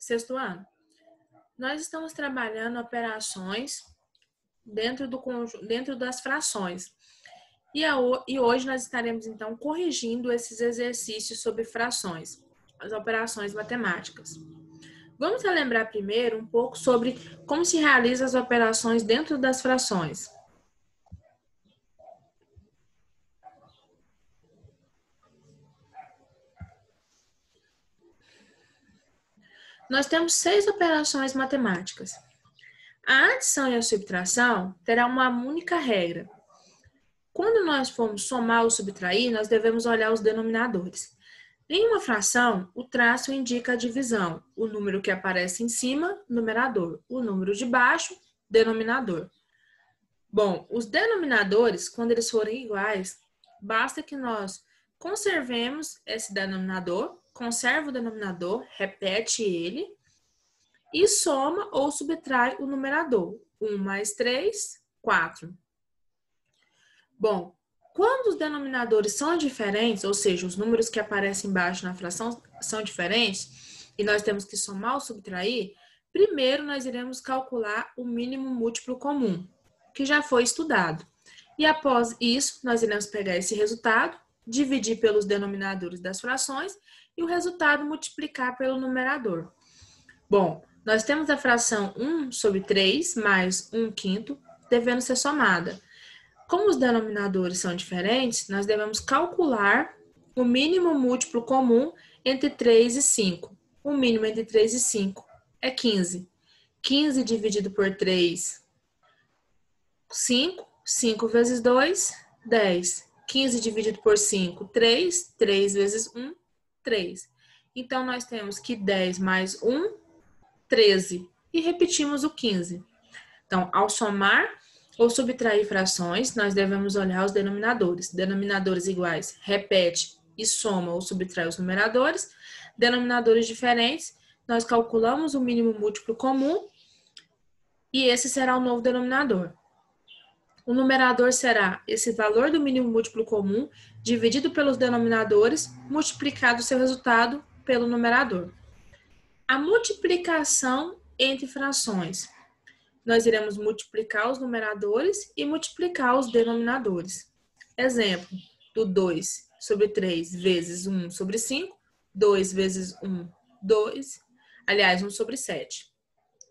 sexto ano. Nós estamos trabalhando operações dentro das frações. E hoje nós estaremos, então, corrigindo esses exercícios sobre frações, as operações matemáticas. Vamos relembrar primeiro um pouco sobre como se realizam as operações dentro das frações. Nós temos 6 operações matemáticas. A adição e a subtração terá uma única regra. Quando nós formos somar ou subtrair, nós devemos olhar os denominadores. Em uma fração, o traço indica a divisão. O número que aparece em cima, numerador. O número de baixo, denominador. Bom, os denominadores, quando eles forem iguais, basta que nós conservemos esse denominador, conserva o denominador, repete ele, e soma ou subtrai o numerador. 1 mais 3, 4. Bom, quando os denominadores são diferentes, ou seja, os números que aparecem embaixo na fração são diferentes, e nós temos que somar ou subtrair, primeiro nós iremos calcular o mínimo múltiplo comum, que já foi estudado. E após isso, nós iremos pegar esse resultado, dividir pelos denominadores das frações e o resultado multiplicar pelo numerador. Bom, nós temos a fração 1 sobre 3 mais 1 quinto devendo ser somada. Como os denominadores são diferentes, nós devemos calcular o mínimo múltiplo comum entre 3 e 5. O mínimo entre 3 e 5 é 15. 15 dividido por 3, 5. 5 vezes 2, 10. 15 dividido por 5, 3. 3 vezes 1, 3. Então, nós temos que 10 mais 1, 13. E repetimos o 15. Então, ao somar ou subtrair frações, nós devemos olhar os denominadores. Denominadores iguais, repete e soma ou subtrai os numeradores. Denominadores diferentes, nós calculamos o mínimo múltiplo comum e esse será o novo denominador. O numerador será esse valor do mínimo múltiplo comum dividido pelos denominadores, multiplicado o seu resultado pelo numerador. A multiplicação entre frações. Nós iremos multiplicar os numeradores e multiplicar os denominadores. Exemplo, do 2 sobre 3 vezes 1 sobre 5, 2 vezes 1, 2, aliás, 1 sobre 7.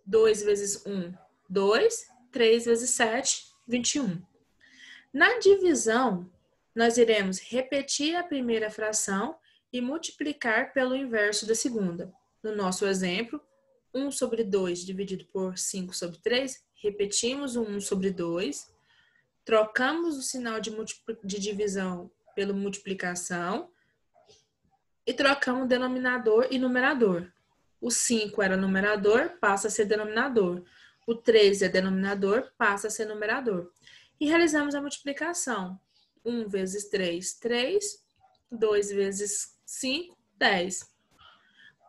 2 vezes 1, 2, 3 vezes 7, 21. Na divisão, nós iremos repetir a primeira fração e multiplicar pelo inverso da segunda. No nosso exemplo, 1 sobre 2 dividido por 5 sobre 3, repetimos o 1 sobre 2, trocamos o sinal de divisão pela multiplicação e trocamos denominador e numerador. O 5 era numerador, passa a ser denominador. O 3 é denominador, passa a ser numerador. E realizamos a multiplicação. 1 vezes 3, 3. 2 vezes 5, 10.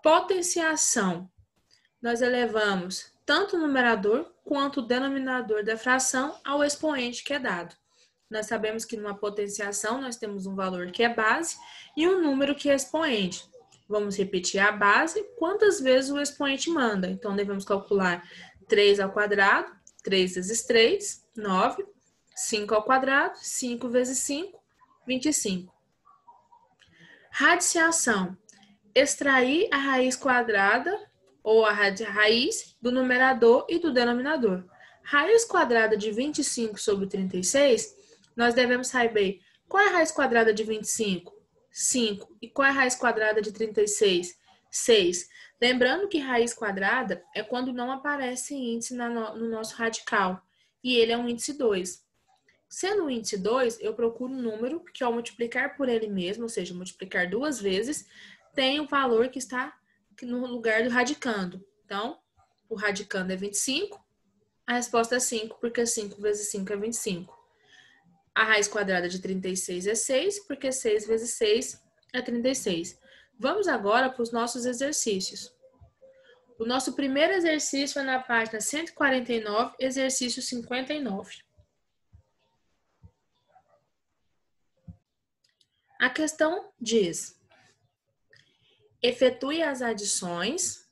Potenciação. Nós elevamos tanto o numerador quanto o denominador da fração ao expoente que é dado. Nós sabemos que numa potenciação nós temos um valor que é base e um número que é expoente. Vamos repetir a base quantas vezes o expoente manda. Então, devemos calcular 3 ao quadrado, 3 vezes 3, 9. 5 ao quadrado, 5 vezes 5, 25. Radiciação. Extrair a raiz quadrada ou a raiz do numerador e do denominador. Raiz quadrada de 25 sobre 36, nós devemos saber qual é a raiz quadrada de 25? 5. E qual é a raiz quadrada de 36? 6. Lembrando que raiz quadrada é quando não aparece índice no nosso radical, e ele é um índice 2. Sendo o índice 2, eu procuro um número que, ao multiplicar por ele mesmo, ou seja, multiplicar 2 vezes, tem o valor que está no lugar do radicando. Então, o radicando é 25, a resposta é 5, porque 5 vezes 5 é 25. A raiz quadrada de 36 é 6, porque 6 vezes 6 é 36. Vamos agora para os nossos exercícios. O nosso primeiro exercício é na página 149, exercício 59. A questão diz: efetue as adições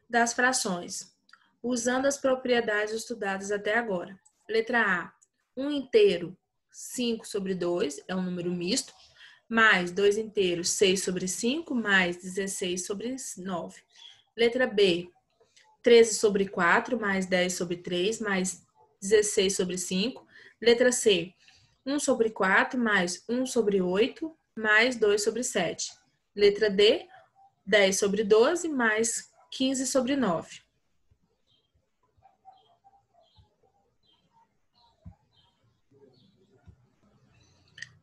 das frações, usando as propriedades estudadas até agora. Letra A, 1 inteiro, 5 sobre 2, é um número misto, mais 2 inteiros, 6 sobre 5, mais 16 sobre 9. Letra B, 13 sobre 4, mais 10 sobre 3, mais 16 sobre 5. Letra C, 1 sobre 4, mais 1 sobre 8, mais 2 sobre 7. Letra D, 10 sobre 12, mais 15 sobre 9.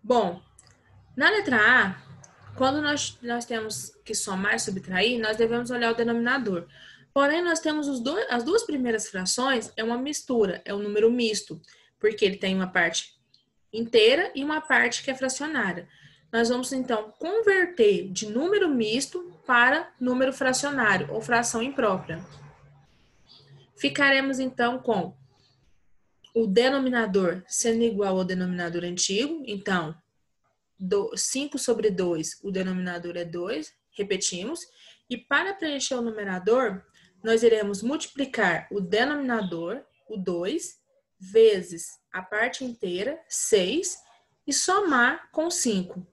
Bom, na letra A, quando nós temos que somar e subtrair, nós devemos olhar o denominador. Porém, nós temos as duas primeiras frações, é uma mistura, é um número misto, porque ele tem uma parte inteira e uma parte que é fracionária. Nós vamos, então, converter de número misto para número fracionário, ou fração imprópria. Ficaremos, então, com o denominador sendo igual ao denominador antigo, então, 5 sobre 2, o denominador é 2, repetimos, e para preencher o numerador, nós iremos multiplicar o denominador, o 2, vezes a parte inteira, 6, e somar com 5.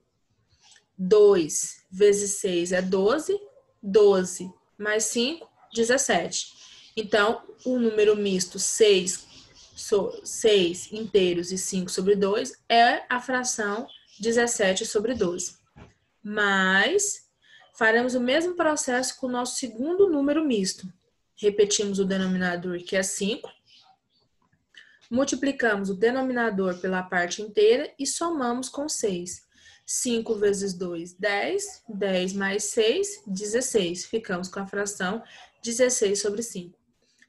2 vezes 6 é 12, 12 mais 5, 17. Então, o número misto 6 inteiros e 5 sobre 2 é a fração 17 sobre 12. Mas faremos o mesmo processo com o nosso segundo número misto. Repetimos o denominador, que é 5. Multiplicamos o denominador pela parte inteira e somamos com 6. 5 vezes 2, 10. 10 mais 6, 16. Ficamos com a fração 16 sobre 5.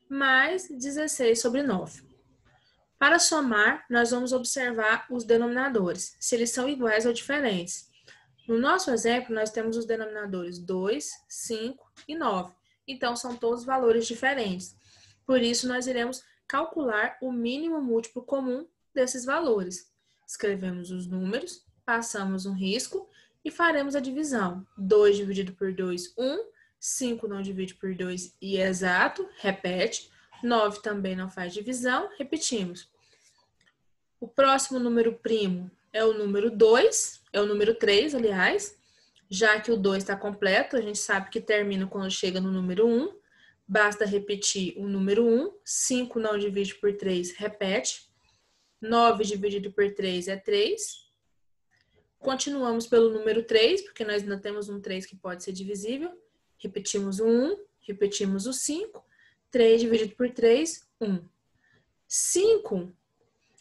Mais 16 sobre 9. Para somar, nós vamos observar os denominadores, se eles são iguais ou diferentes. No nosso exemplo, nós temos os denominadores 2, 5 e 9. Então, são todos valores diferentes. Por isso, nós iremos calcular o mínimo múltiplo comum desses valores. Escrevemos os números, passamos um risco e faremos a divisão. 2 dividido por 2, 1. 5 não divide por 2 e é exato, repete. 9 também não faz divisão, repetimos. O próximo número primo é o número 2, é o número 3, aliás, já que o 2 está completo, a gente sabe que termina quando chega no número 1, basta repetir o número 1, 5 não divide por 3, repete, 9 dividido por 3 é 3, continuamos pelo número 3, porque nós ainda temos um 3 que pode ser divisível, repetimos o 1, repetimos o 5, 3 dividido por 3, 1. 5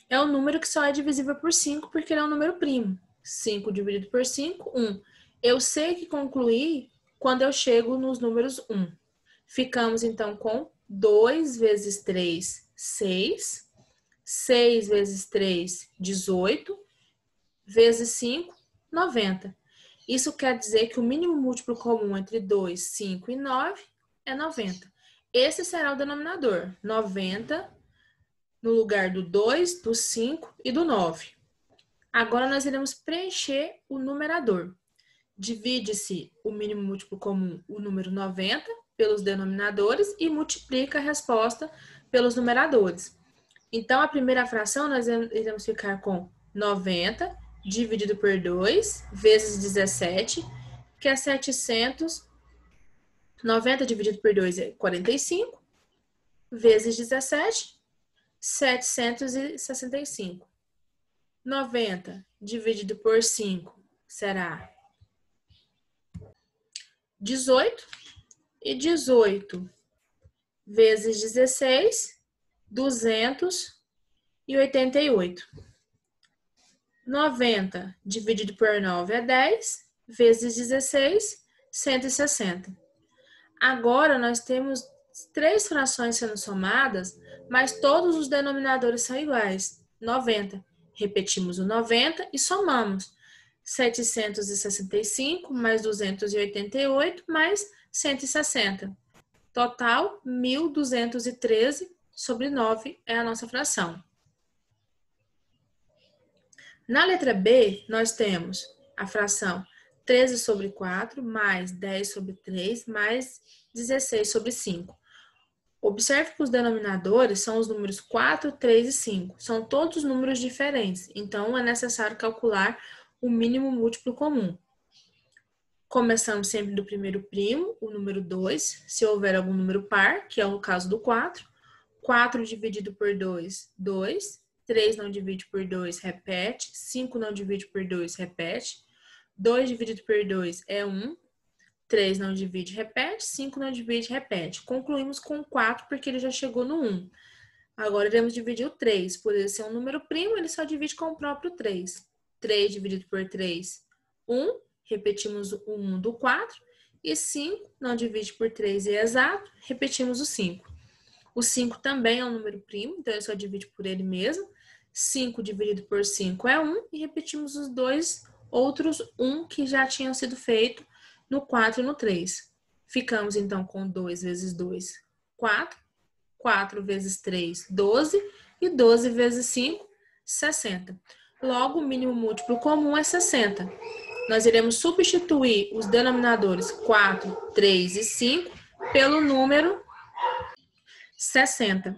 é um número que só é divisível por 5 porque ele é um número primo. 5 dividido por 5, 1. Eu sei que concluí quando eu chego nos números 1. Ficamos, então, com 2 vezes 3, 6. 6 vezes 3, 18. Vezes 5, 90. Isso quer dizer que o mínimo múltiplo comum entre 2, 5 e 9 é 90. Esse será o denominador, 90 no lugar do 2, do 5 e do 9. Agora nós iremos preencher o numerador. Divide-se o mínimo múltiplo comum, o número 90, pelos denominadores e multiplica a resposta pelos numeradores. Então, a primeira fração nós iremos ficar com 90 dividido por 2 vezes 17, que é 700. 90 dividido por 2 é 45, vezes 17, 765. 90 dividido por 5 será 18. E 18 vezes 16, 288. 90 dividido por 9 é 10, vezes 16, 160. Agora, nós temos 3 frações sendo somadas, mas todos os denominadores são iguais, 90. Repetimos o 90 e somamos. 765 mais 288 mais 160. Total, 1.213 sobre 9 é a nossa fração. Na letra B, nós temos a fração 13 sobre 4, mais 10 sobre 3, mais 16 sobre 5. Observe que os denominadores são os números 4, 3 e 5. São todos números diferentes, então é necessário calcular o mínimo múltiplo comum. Começamos sempre do primeiro primo, o número 2, se houver algum número par, que é o caso do 4. 4 dividido por 2, 2. 3 não divide por 2, repete. 5 não divide por 2, repete. 2 dividido por 2 é 1. 3 não divide, repete. 5 não divide, repete. Concluímos com 4 porque ele já chegou no 1. Agora iremos dividir o 3. Por ele ser um número primo, ele só divide com o próprio 3. 3 dividido por 3, 1. Repetimos o 1 do 4. E 5 não divide por 3 e é exato. Repetimos o 5. O 5 também é um número primo, então ele só divide por ele mesmo. 5 dividido por 5 é 1. E repetimos os dois outros 1 que já tinham sido feitos no 4 e no 3. Ficamos então com 2 vezes 2, 4. 4 vezes 3, 12. E 12 vezes 5, 60. Logo, o mínimo múltiplo comum é 60. Nós iremos substituir os denominadores 4, 3 e 5 pelo número 60.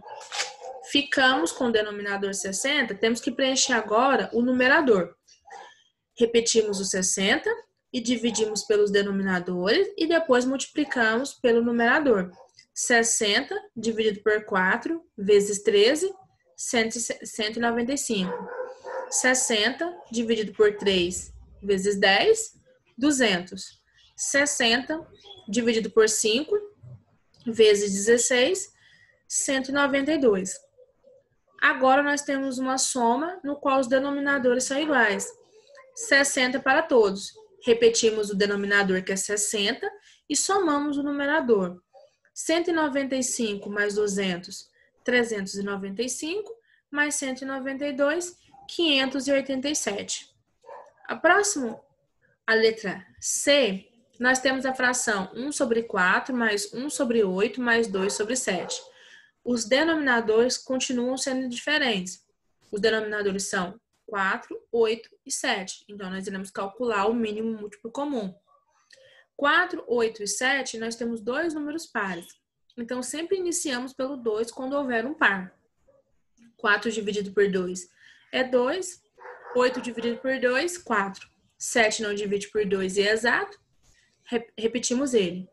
Ficamos com o denominador 60, temos que preencher agora o numerador. Repetimos o 60 e dividimos pelos denominadores e depois multiplicamos pelo numerador. 60 dividido por 4 vezes 13, 195. 60 dividido por 3 vezes 10, 200. 60 dividido por 5 vezes 16, 192. Agora nós temos uma soma no qual os denominadores são iguais. 60 para todos. Repetimos o denominador, que é 60, e somamos o numerador. 195 mais 200, 395, mais 192, 587. A próxima, a letra C, nós temos a fração 1 sobre 4, mais 1 sobre 8, mais 2 sobre 7. Os denominadores continuam sendo diferentes. Os denominadores são 4, 8 e 7. Então, nós iremos calcular o mínimo múltiplo comum. 4, 8 e 7, nós temos dois números pares. Então, sempre iniciamos pelo 2 quando houver um par. 4 dividido por 2 é 2. 8 dividido por 2, 4. 7 não divide por 2 e é exato. Repetimos ele.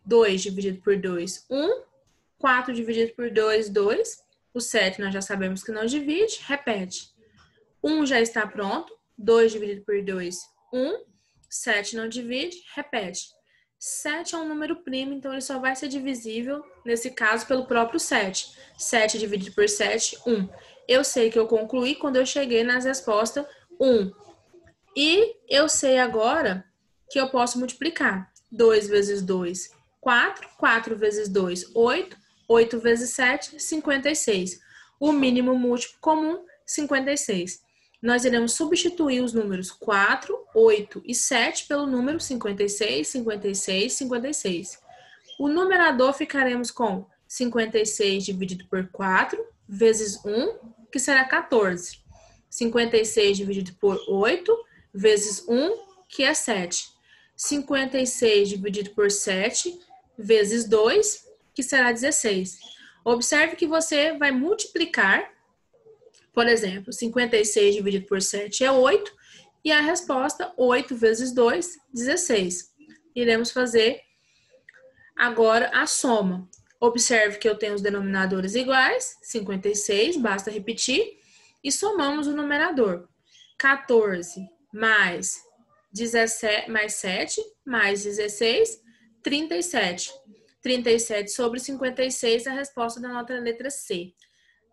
2 dividido por 2, 1. 4 dividido por 2, 2. O 7 nós já sabemos que não divide. Repete. 1 já está pronto. 2 dividido por 2, 1. 7 não divide. Repete. 7 é um número primo, então ele só vai ser divisível, nesse caso, pelo próprio 7. 7 dividido por 7, 1. Eu sei que eu concluí quando eu cheguei nas respostas 1. E eu sei agora que eu posso multiplicar. 2 vezes 2, 4. 4 vezes 2, 8. 8 vezes 7, 56. O mínimo múltiplo comum, 56. Nós iremos substituir os números 4, 8 e 7 pelo número 56, 56, 56. O numerador ficaremos com 56 dividido por 4 vezes 1, que será 14. 56 dividido por 8 vezes 1, que é 7. 56 dividido por 7 vezes 2, que será 16. Observe que você vai multiplicar, por exemplo, 56 dividido por 7 é 8, e a resposta, 8 vezes 2, 16. Iremos fazer agora a soma. Observe que eu tenho os denominadores iguais, 56, basta repetir, e somamos o numerador. 14 mais 17, mais 7, mais 16, 37. 37 sobre 56 é a resposta da nossa letra C.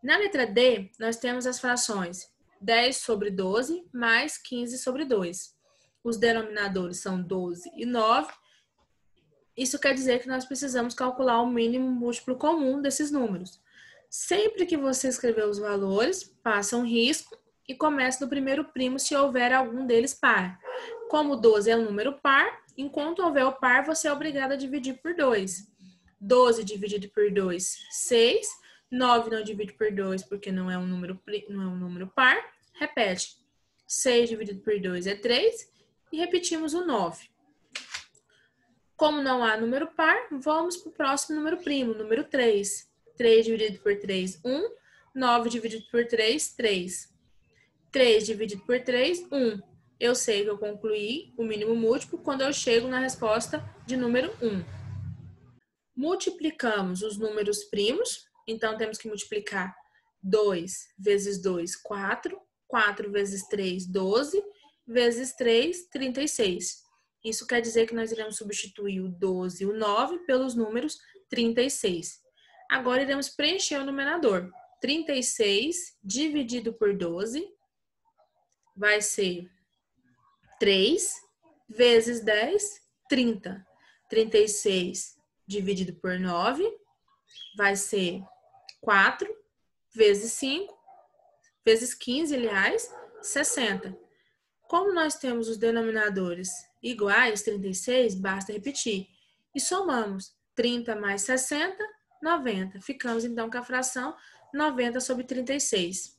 Na letra D, nós temos as frações 10 sobre 12 mais 15 sobre 2. Os denominadores são 12 e 9. Isso quer dizer que nós precisamos calcular o mínimo múltiplo comum desses números. Sempre que você escrever os valores, passa um risco e comece do primeiro primo se houver algum deles par. Como 12 é um número par, enquanto houver o par, você é obrigado a dividir por 2. 12 dividido por 2, 6. 9 não divide por 2 porque não é um número par. Repete. 6 dividido por 2 é 3. e repetimos o 9. Como não há número par, vamos para o próximo número primo, número 3. 3 dividido por 3, 1. 9 dividido por 3, 3. 3 dividido por 3, 1. Eu sei que eu concluí o mínimo múltiplo quando eu chego na resposta de número 1. Multiplicamos os números primos, então temos que multiplicar 2 vezes 2, 4. 4 vezes 3, 12. Vezes 3, 36. Isso quer dizer que nós iremos substituir o 12 e o 9 pelos números 36. Agora iremos preencher o numerador. 36 dividido por 12 vai ser 3 vezes 10, 30. 36 dividido por 9 vai ser 4 vezes 5, vezes 15, aliás, 60. Como nós temos os denominadores iguais, 36, basta repetir. E somamos 30 mais 60, 90. Ficamos então com a fração 90 sobre 36.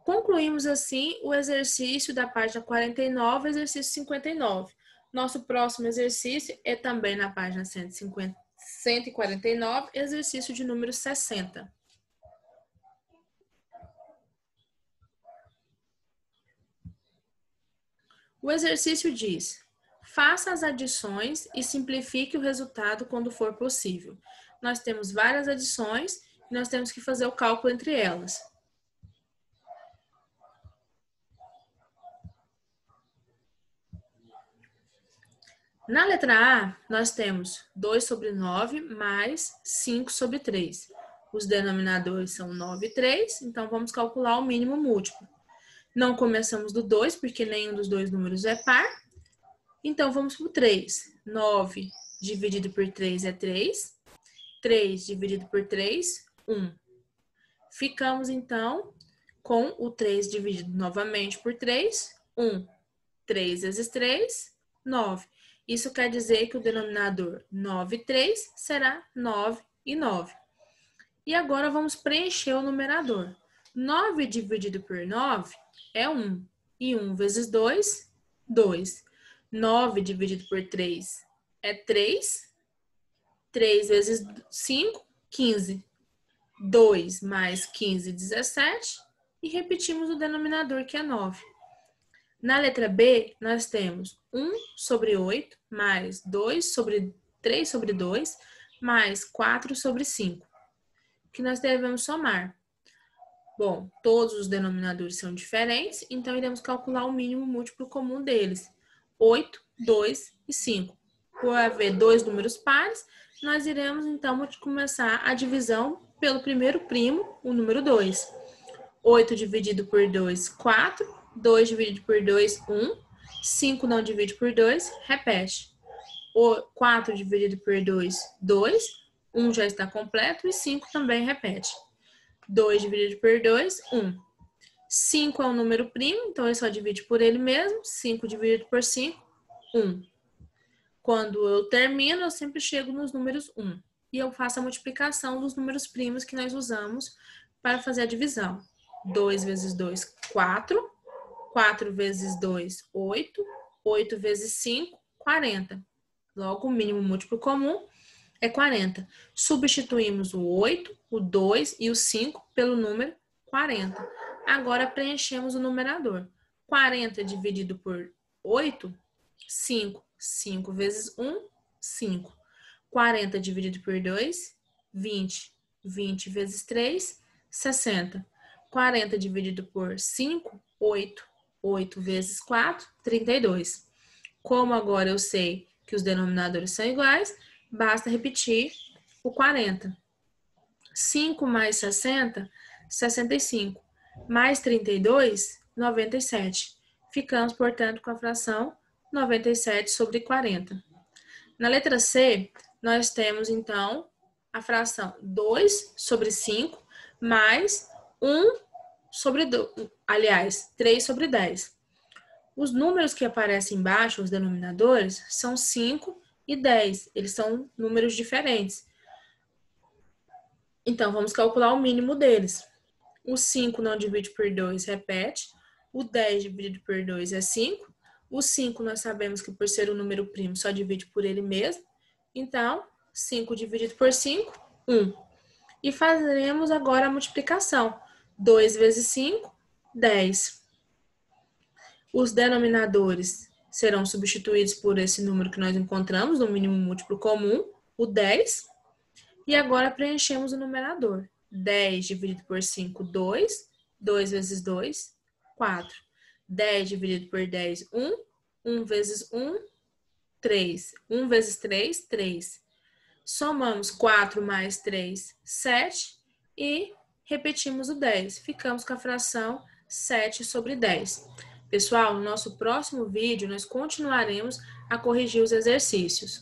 Concluímos assim o exercício da página 49, exercício 59. Nosso próximo exercício é também na página 149, exercício de número 60. O exercício diz: faça as adições e simplifique o resultado quando for possível. Nós temos várias adições e nós temos que fazer o cálculo entre elas. Na letra A, nós temos 2 sobre 9 mais 5 sobre 3. Os denominadores são 9 e 3, então vamos calcular o mínimo múltiplo. Não começamos do 2, porque nenhum dos dois números é par. Então, vamos para o 3. 9 dividido por 3 é 3. 3 dividido por 3, 1. Ficamos, então, com o 3 dividido novamente por 3, 1. 3 vezes 3, 9. Isso quer dizer que o denominador 9 e 3 será 9 e 9. E agora vamos preencher o numerador. 9 dividido por 9 é 1. E 1 vezes 2, 2. 9 dividido por 3 é 3. 3 vezes 5, 15. 2 mais 15, 17. E repetimos o denominador, que é 9. Na letra B, nós temos 1 sobre 8, mais 2 sobre 3 sobre 2, mais 4 sobre 5. Que nós devemos somar. Bom, todos os denominadores são diferentes, então iremos calcular o mínimo múltiplo comum deles. 8, 2 e 5. Por haver dois números pares, nós iremos então começar a divisão pelo primeiro primo, o número 2. 8 dividido por 2, 4. 2 dividido por 2, 1. 5 não divide por 2, repete. 4 dividido por 2, 2. 1 já está completo e 5 também repete. 2 dividido por 2, 1. 5 é um número primo, então ele só divide por ele mesmo. 5 dividido por 5, 1. Quando eu termino, eu sempre chego nos números 1. E eu faço a multiplicação dos números primos que nós usamos para fazer a divisão. 2 vezes 2, 4. 4 vezes 2, 8. 8 vezes 5, 40. Logo, o mínimo múltiplo comum é 40. Substituímos o 8, o 2 e o 5 pelo número 40. Agora preenchemos o numerador. 40 dividido por 8, 5. 5 vezes 1, 5. 40 dividido por 2, 20. 20 vezes 3, 60. 40 dividido por 5, 8. 8 vezes 4, 32. Como agora eu sei que os denominadores são iguais, basta repetir o 40. 5 mais 60, 65. Mais 32, 97. Ficamos, portanto, com a fração 97 sobre 40. Na letra C, nós temos, então, a fração 2 sobre 5 mais 1 sobre 2, aliás, 3 sobre 10. Os números que aparecem embaixo, os denominadores, são 5 e 10. Eles são números diferentes. Então, vamos calcular o mínimo deles. O 5 não divide por 2, repete. O 10 dividido por 2 é 5. O 5 nós sabemos que por ser um número primo só divide por ele mesmo. Então, 5 dividido por 5, 1. E faremos agora a multiplicação. 2 vezes 5, 10. Os denominadores serão substituídos por esse número que nós encontramos, no mínimo múltiplo comum, o 10. E agora preenchemos o numerador. 10 dividido por 5, 2. 2 vezes 2, 4. 10 dividido por 10, 1. 1 vezes 1, 3. 1 vezes 3, 3. Somamos 4 mais 3, 7. E repetimos o 10. Ficamos com a fração 7 sobre 10. Pessoal, no nosso próximo vídeo, nós continuaremos a corrigir os exercícios.